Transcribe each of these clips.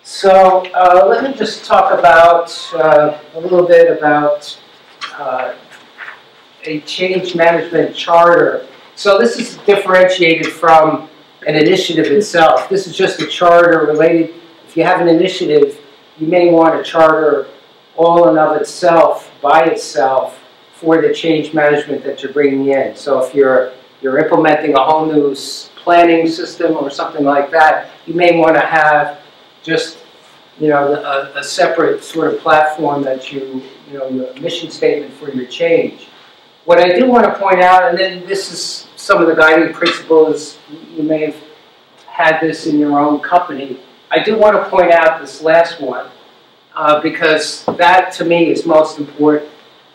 Let me just talk about a little bit about a change management charter. So this is differentiated from an initiative itself. This is just a charter related. If you have an initiative, you may want a charter all in of itself, by itself, for the change management that you're bringing in. So if you're implementing a whole new planning system or something like that, you may want to have just a separate sort of platform that your mission statement for your change. What I do want to point out, and then this is some of the guiding principles, you may have had this in your own company. I do want to point out this last one because that to me is most important.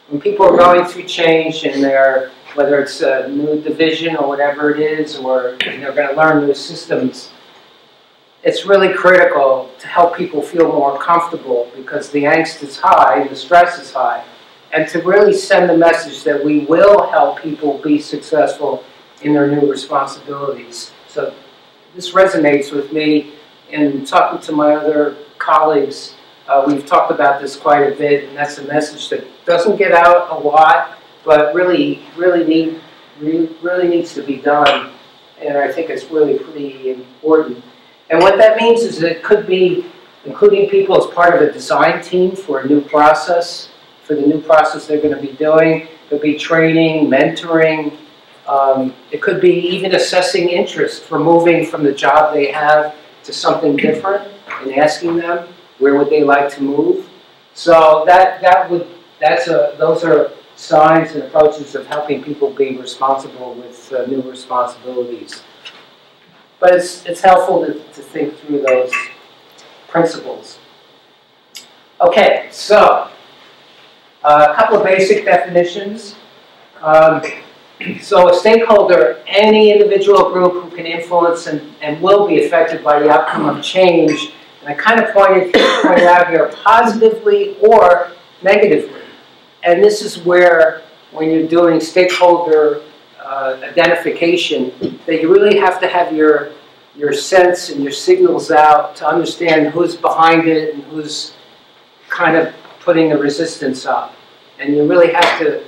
When people are going through change in their, whether it's a new division or whatever it is, or they're going to learn new systems, it's really critical to help people feel more comfortable because the angst is high, the stress is high, and to really send the message that we will help people be successful in their new responsibilities. So this resonates with me. In talking to my other colleagues, we've talked about this quite a bit, and that's a message that doesn't get out a lot, but really needs to be done, and I think it's really pretty important. And what that means is that it could be including people as part of a design team for a new process, for the new process they're going to be doing. It could be training, mentoring. It could be even assessing interest for moving from the job they have to something different and asking them where would they like to move. So those are signs and approaches of helping people be responsible with new responsibilities. But it's helpful to think through those principles. Okay, so a couple of basic definitions. So a stakeholder, any individual group who can influence and will be affected by the outcome of change. And I kind of pointed out here positively or negatively. And this is where, when you're doing stakeholder identification, that you really have to have your sense and your signals out to understand who's behind it and who's kind of putting the resistance up. And you really have to,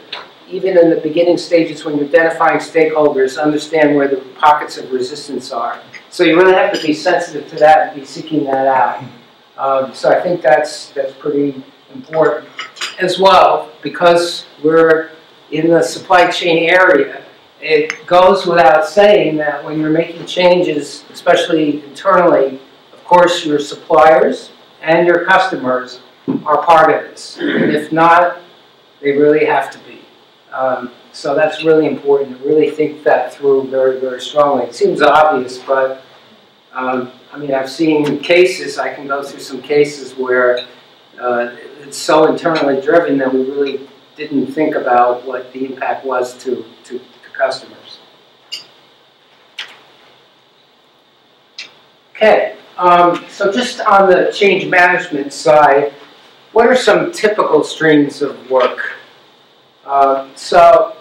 even in the beginning stages when you're identifying stakeholders, understand where the pockets of resistance are. So you really have to be sensitive to that and be seeking that out. So I think that's pretty important as well, because we're in the supply chain area. It goes without saying that when you're making changes, especially internally, of course your suppliers and your customers are part of this. And if not, they really have to be. So that's really important to really think that through very, very strongly. It seems obvious, but I mean, I've seen cases, I can go through some cases where it's so internally driven that we really didn't think about what the impact was to customers. Okay, so just on the change management side, what are some typical streams of work? So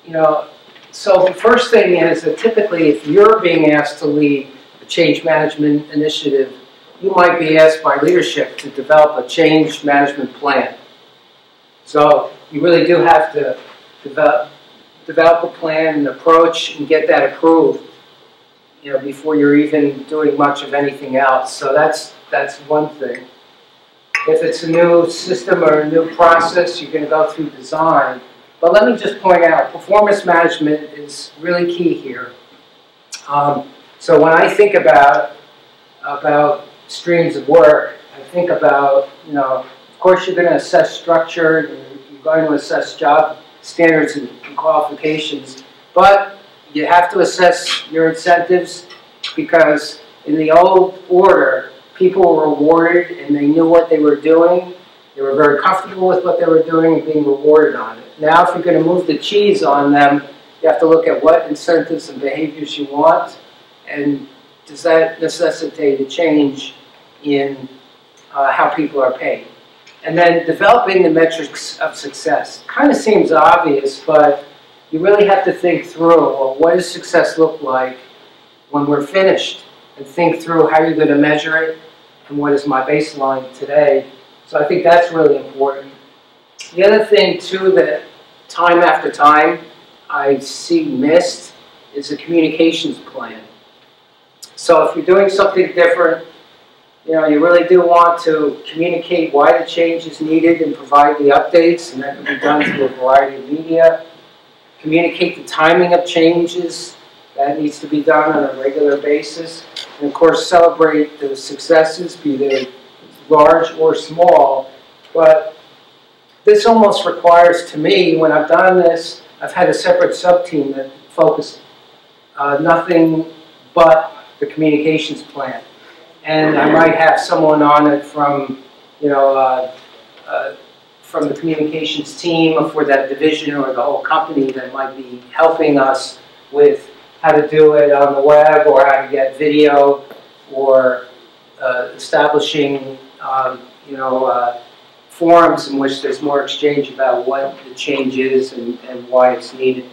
the first thing is that typically if you're being asked to lead a change management initiative, you might be asked by leadership to develop a change management plan. So you really do have to develop a plan and approach and get that approved, before you're even doing much of anything else. So that's one thing. If it's a new system or a new process, you're going to go through design. But let me just point out, performance management is really key here. So when I think about streams of work, I think about, of course you're going to assess structure, you're going to assess job standards and qualifications, but you have to assess your incentives, because in the old order, people were rewarded and they knew what they were doing. They were very comfortable with what they were doing and being rewarded on it. Now if you're going to move the cheese on them, you have to look at what incentives and behaviors you want, and does that necessitate a change in how people are paid. And then developing the metrics of success. Kind of seems obvious, but you really have to think through, well, what does success look like when we're finished? And think through how you're going to measure it, and what is my baseline today. So I think that's really important. The other thing too that time after time I see missed is a communications plan. So if you're doing something different, you really do want to communicate why the change is needed and provide the updates, and that can be done through a variety of media. Communicate the timing of changes. That needs to be done on a regular basis. And of course, celebrate the successes, be they large or small. But this almost requires, to me, when I've done this, I've had a separate sub-team that focused nothing but the communications plan. And I might have someone on it from, from the communications team for that division or the whole company that might be helping us with how to do it on the web or how to get video or establishing, forums in which there's more exchange about what the change is and why it's needed.